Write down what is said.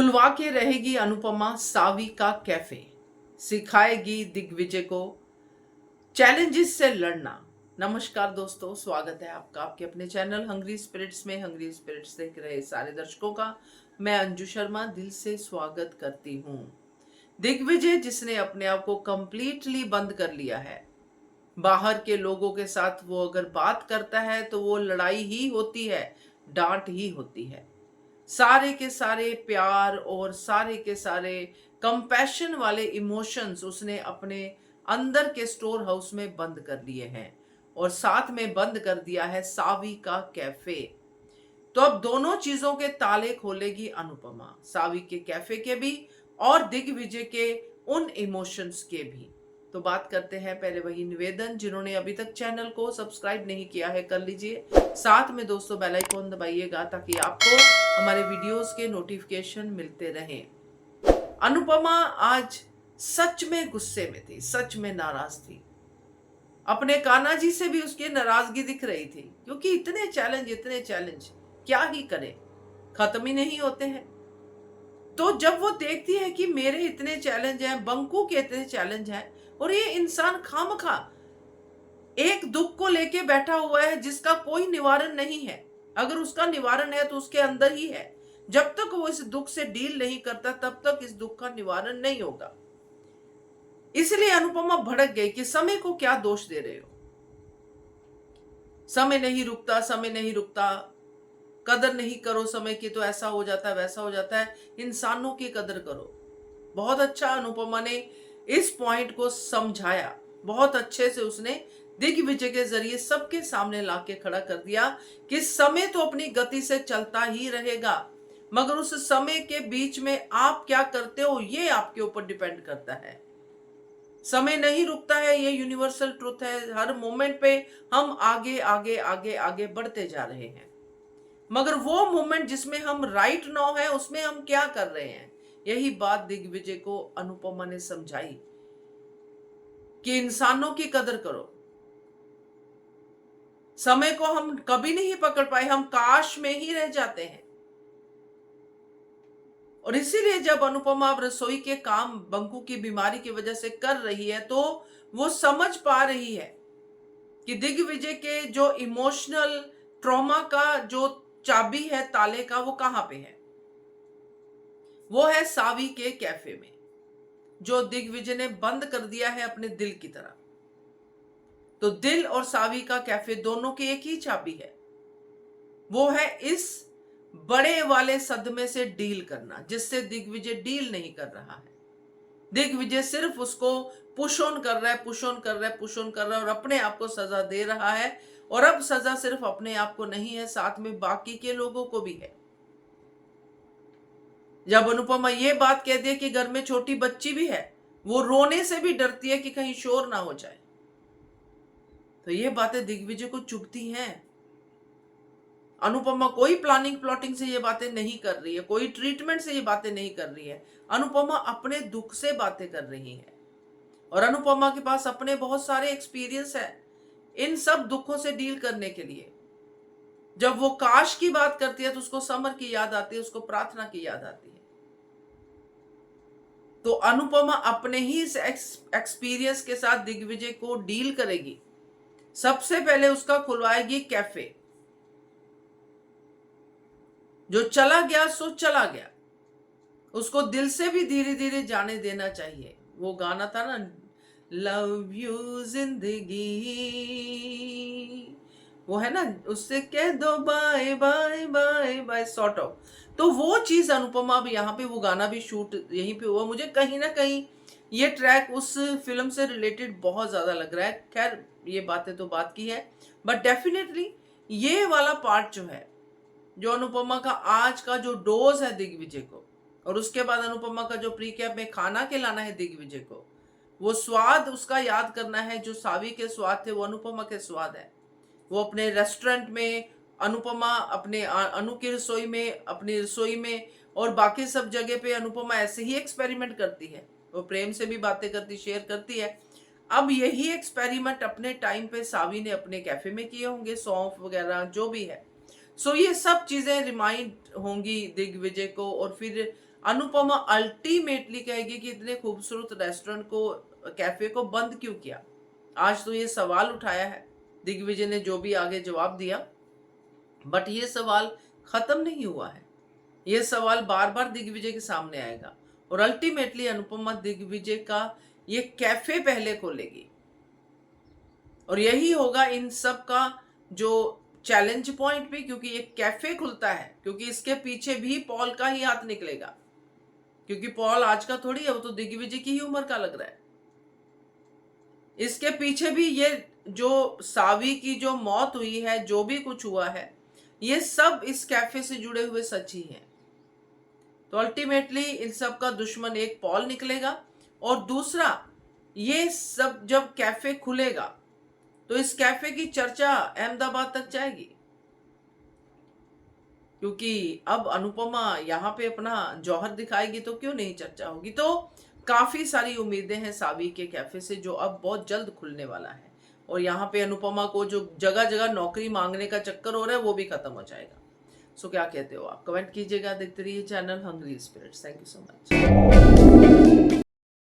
खुलवा के रहेगी अनुपमा सावी का कैफे, सिखाएगी दिग्विजय को चैलेंजेस से लड़ना। नमस्कार दोस्तों, स्वागत है आपका आपके अपने चैनल हंग्री स्पिरिट्स में। हंग्री स्पिरिट्स देख रहे सारे दर्शकों का मैं अंजू शर्मा दिल से स्वागत करती हूँ। दिग्विजय जिसने अपने आप को कंप्लीटली बंद कर लिया है, बाहर के लोगों के साथ वो अगर बात करता है तो वो लड़ाई ही होती है, डांट ही होती है। सारे के सारे प्यार और सारे के सारे कंपैशन वाले इमोशंस उसने अपने अंदर के स्टोर हाउस में बंद कर लिए हैं और साथ में बंद कर दिया है सावी का कैफे। तो अब दोनों चीजों के ताले खोलेगी अनुपमा, सावी के कैफे के भी और दिग्विजय के उन इमोशंस के भी। तो बात करते हैं, पहले वही निवेदन, जिन्होंने अभी तक चैनल को सब्सक्राइब नहीं किया है कर लीजिए, साथ में दोस्तों बेल आइकॉन दबाइएगा ताकि आपको हमारे वीडियोस के नोटिफिकेशन मिलते रहें। अनुपमा आज सच में गुस्से में थी, सच में नाराज थी। अपने कान्हा जी से भी उसकी नाराजगी दिख रही थी, क्योंकि इतने चैलेंज क्या ही करे, खत्म ही नहीं होते हैं। तो जब वो देखती है कि मेरे इतने चैलेंज हैं, बंकू के इतने चैलेंज हैं, और ये इंसान खामखा एक दुख को लेके बैठा हुआ है जिसका कोई निवारण नहीं है। अगर उसका निवारण है तो उसके अंदर ही है। जब तक वो इस दुख से डील नहीं करता तब तक इस दुख का निवारण नहीं होगा। इसलिए अनुपमा भड़क गई कि समय को क्या दोष दे रहे हो, समय नहीं रुकता, समय नहीं रुकता, कदर नहीं करो समय की तो ऐसा हो जाता है वैसा हो जाता है, इंसानों की कदर करो। बहुत अच्छा अनुपमा ने इस पॉइंट को समझाया, बहुत अच्छे से उसने दिग्विजय के जरिए सबके सामने लाके खड़ा कर दिया कि समय तो अपनी गति से चलता ही रहेगा, मगर उस समय के बीच में आप क्या करते हो ये आपके ऊपर डिपेंड करता है। समय नहीं रुकता है, ये यूनिवर्सल ट्रुथ है। हर मोमेंट पे हम आगे आगे आगे आगे बढ़ते जा रहे हैं, मगर वो मोमेंट जिसमें हम राइट नाउ है उसमें हम क्या कर रहे हैं। यही बात दिग्विजय को अनुपमा ने समझाई कि इंसानों की कदर करो। समय को हम कभी नहीं पकड़ पाए, हम काश में ही रह जाते हैं। और इसीलिए जब अनुपमा अब रसोई के काम बंकू की बीमारी की वजह से कर रही है तो वो समझ पा रही है कि दिग्विजय के जो इमोशनल ट्रॉमा का जो चाबी है ताले का, वो कहां पे है। वो है सावी के कैफे में, जो दिग्विजय ने बंद कर दिया है अपने दिल की तरह। तो दिल और सावी का कैफे दोनों की एक ही चाबी है, वो है इस बड़े वाले सदमे से डील करना, जिससे दिग्विजय डील नहीं कर रहा है। दिग्विजय सिर्फ उसको पुश ऑन कर रहा है, पुश ऑन कर रहा है, पुश ऑन कर रहा है, और अपने आप को सजा दे रहा है। और अब सजा सिर्फ अपने आप को नहीं है, साथ में बाकी के लोगों को भी है। जब अनुपमा ये बात कह दी कि घर में छोटी बच्ची भी है, वो रोने से भी डरती है कि कहीं शोर ना हो जाए, तो ये बातें दिग्विजय को चुभती हैं। अनुपमा कोई प्लानिंग प्लॉटिंग से ये बातें नहीं कर रही है, कोई ट्रीटमेंट से ये बातें नहीं कर रही है। अनुपमा अपने दुख से बातें कर रही है, और अनुपमा के पास अपने बहुत सारे एक्सपीरियंस है इन सब दुखों से डील करने के लिए। जब वो काश की बात करती है तो उसको समर की याद आती है, उसको प्रार्थना की याद आती है। तो अनुपमा अपने ही इस एक्सपीरियंस के साथ दिग्विजय को डील करेगी। सबसे पहले उसका खुलवाएगी कैफे। जो चला गया सो चला गया, उसको दिल से भी धीरे धीरे जाने देना चाहिए। वो गाना था ना, लव यू जिंदगी, वो है ना, उससे कह दो bye bye bye bye sort of. तो वो चीज अनुपमा भी यहाँ पे, वो गाना भी शूट यहीं पे हुआ। मुझे कहीं ना कहीं ये ट्रैक उस फिल्म से रिलेटेड बहुत ज्यादा लग रहा है। खैर ये बातें तो बात की है, बट डेफिनेटली ये वाला पार्ट जो है, जो अनुपमा का आज का जो डोज है दिग्विजय को, और उसके बाद अनुपमा का जो प्री कैप में खाना खिलाना है दिग्विजय को, वो स्वाद उसका याद करना है। जो सावी के स्वाद थे वो अनुपमा के स्वाद है। वो अपने रेस्टोरेंट में, अनुपमा अपने अनु की रसोई में, अपनी रसोई में, और बाकी सब जगह पे अनुपमा ऐसे ही एक्सपेरिमेंट करती है। वो प्रेम से भी बातें करती, शेयर करती है। अब यही एक्सपेरिमेंट अपने टाइम पे सावी ने अपने कैफे में किए होंगे, सौंफ वगैरह जो भी है। सो ये सब चीजें रिमाइंड होंगी दिग्विजय को, और फिर अनुपमा अल्टीमेटली कहेगी कि इतने खूबसूरत रेस्टोरेंट को, कैफे को बंद क्यों किया। आज तो ये सवाल उठाया है, दिग्विजय ने जो भी आगे जवाब दिया, बट ये सवाल खत्म नहीं हुआ है। ये सवाल बार बार दिग्विजय के सामने आएगा और अल्टीमेटली अनुपमा दिग्विजय का ये कैफे पहले खोलेगी और यही होगा इन सब का जो चैलेंज पॉइंट भी, क्योंकि ये कैफे खुलता है, क्योंकि इसके पीछे भी पॉल का ही हाथ निकलेगा, क्योंकि पॉल आज का थोड़ी है, वो तो दिग्विजय की ही उम्र का लग रहा है। इसके पीछे भी ये जो सावी की जो मौत हुई है, जो भी कुछ हुआ है, ये सब इस कैफे से जुड़े हुए सच ही हैं। तो अल्टीमेटली इन सब का दुश्मन एक पॉल निकलेगा और दूसरा, ये सब जब कैफे खुलेगा तो इस कैफे की चर्चा अहमदाबाद तक जाएगी, क्योंकि अब अनुपमा यहाँ पे अपना जौहर दिखाएगी तो क्यों नहीं चर्चा होगी। तो काफी सारी उम्मीदें हैं सावी के कैफे से, जो अब बहुत जल्द खुलने वाला है और यहाँ पे अनुपमा को जो जगह जगह नौकरी मांगने का चक्कर हो रहा है वो भी खत्म हो जाएगा। सो क्या कहते हो आप, कमेंट कीजिएगा। देखते रहिए channel hungry spirits. Thank you so much.